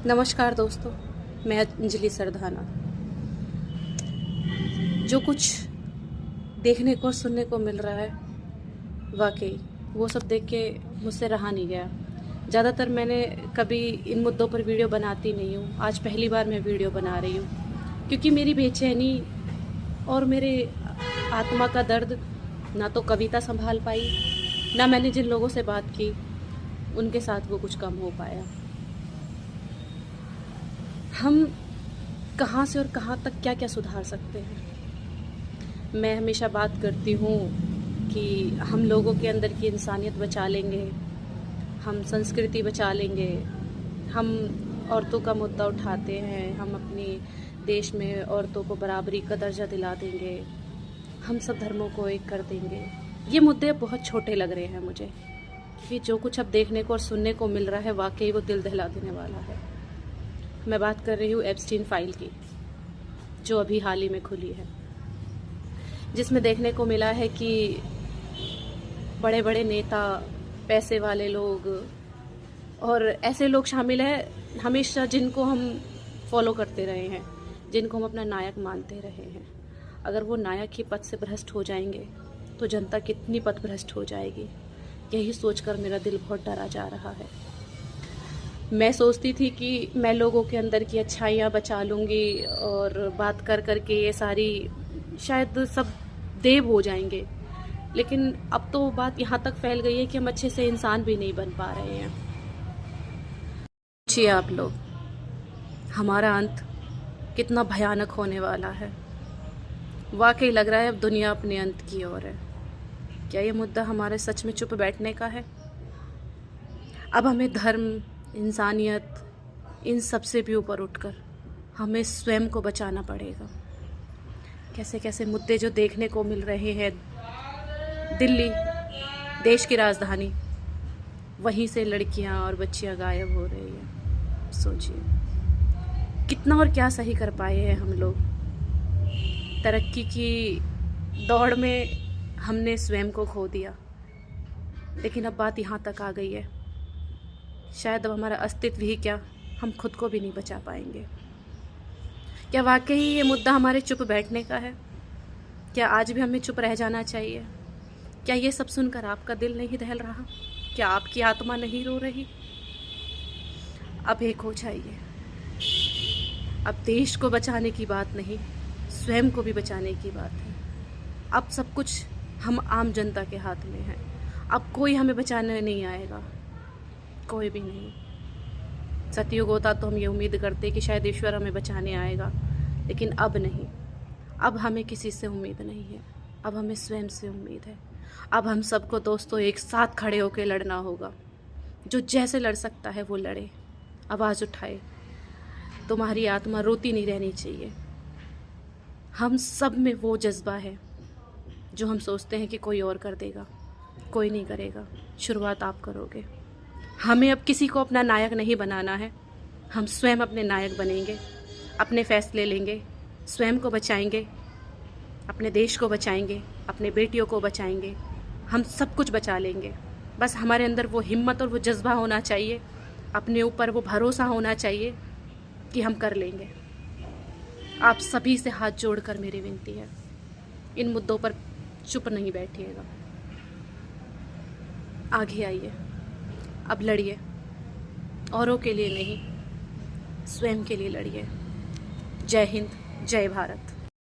नमस्कार दोस्तों, मैं अंजलि सरधाना। जो कुछ देखने को सुनने को मिल रहा है, वाकई वो सब देख के मुझसे रहा नहीं गया। ज़्यादातर मैंने कभी इन मुद्दों पर वीडियो बनाती नहीं हूँ। आज पहली बार मैं वीडियो बना रही हूँ क्योंकि मेरी बेचैनी और मेरे आत्मा का दर्द ना तो कविता संभाल पाई, ना मैंने जिन लोगों से बात की उनके साथ वो कुछ कम हो पाया। हम कहाँ से और कहाँ तक क्या क्या सुधार सकते हैं। मैं हमेशा बात करती हूँ कि हम लोगों के अंदर की इंसानियत बचा लेंगे, हम संस्कृति बचा लेंगे, हम औरतों का मुद्दा उठाते हैं, हम अपनी देश में औरतों को बराबरी का दर्जा दिला देंगे, हम सब धर्मों को एक कर देंगे। ये मुद्दे बहुत छोटे लग रहे हैं मुझे, क्योंकि जो कुछ अब देखने को और सुनने को मिल रहा है वाकई वो दिल दहला देने वाला है। मैं बात कर रही हूँ एप्स्टीन फाइल की, जो अभी हाल ही में खुली है, जिसमें देखने को मिला है कि बड़े बड़े नेता, पैसे वाले लोग और ऐसे लोग शामिल हैं हमेशा जिनको हम फॉलो करते रहे हैं, जिनको हम अपना नायक मानते रहे हैं। अगर वो नायक ही पद से भ्रष्ट हो जाएंगे तो जनता कितनी पथभ्रष्ट हो जाएगी। यही सोचकर मेरा दिल बहुत डरा जा रहा है। मैं सोचती थी कि मैं लोगों के अंदर की अच्छाइयाँ बचा लूँगी और बात कर कर के ये सारी शायद सब देव हो जाएंगे, लेकिन अब तो बात यहाँ तक फैल गई है कि हम अच्छे से इंसान भी नहीं बन पा रहे हैं। सोचिए आप लोग, हमारा अंत कितना भयानक होने वाला है। वाकई लग रहा है अब दुनिया अपने अंत की ओर है। क्या ये मुद्दा हमारे सच में चुप बैठने का है? अब हमें धर्म, इंसानियत, इन सब से भी ऊपर उठकर हमें स्वयं को बचाना पड़ेगा। कैसे कैसे मुद्दे जो देखने को मिल रहे हैं, दिल्ली देश की राजधानी, वहीं से लड़कियां और बच्चियां गायब हो रही हैं। सोचिए कितना और क्या सही कर पाए हैं हम लोग। तरक्की की दौड़ में हमने स्वयं को खो दिया, लेकिन अब बात यहाँ तक आ गई है, शायद अब हमारा अस्तित्व ही क्या, हम खुद को भी नहीं बचा पाएंगे। क्या वाकई ये मुद्दा हमारे चुप बैठने का है? क्या आज भी हमें चुप रह जाना चाहिए? क्या ये सब सुनकर आपका दिल नहीं दहल रहा? क्या आपकी आत्मा नहीं रो रही? अब एक हो जाइए। अब देश को बचाने की बात नहीं, स्वयं को भी बचाने की बात है। अब सब कुछ हम आम जनता के हाथ में है। अब कोई हमें बचाने नहीं आएगा, कोई भी नहीं। सतयुग होता तो हम ये उम्मीद करते कि शायद ईश्वर हमें बचाने आएगा, लेकिन अब नहीं। अब हमें किसी से उम्मीद नहीं है, अब हमें स्वयं से उम्मीद है। अब हम सबको दोस्तों एक साथ खड़े होकर लड़ना होगा। जो जैसे लड़ सकता है वो लड़े, आवाज़ उठाए। तुम्हारी आत्मा रोती नहीं रहनी चाहिए। हम सब में वो जज्बा है जो हम सोचते हैं कि कोई और कर देगा, कोई नहीं करेगा। शुरुआत आप करोगे। हमें अब किसी को अपना नायक नहीं बनाना है, हम स्वयं अपने नायक बनेंगे, अपने फैसले लेंगे, स्वयं को बचाएंगे, अपने देश को बचाएंगे, अपने बेटियों को बचाएंगे, हम सब कुछ बचा लेंगे। बस हमारे अंदर वो हिम्मत और वो जज्बा होना चाहिए, अपने ऊपर वो भरोसा होना चाहिए कि हम कर लेंगे। आप सभी से हाथ जोड़कर मेरी विनती है, इन मुद्दों पर चुप नहीं बैठिएगा, आगे आइए, अब लड़िए। औरों के लिए नहीं, स्वयं के लिए लड़िए। जय हिंद, जय भारत।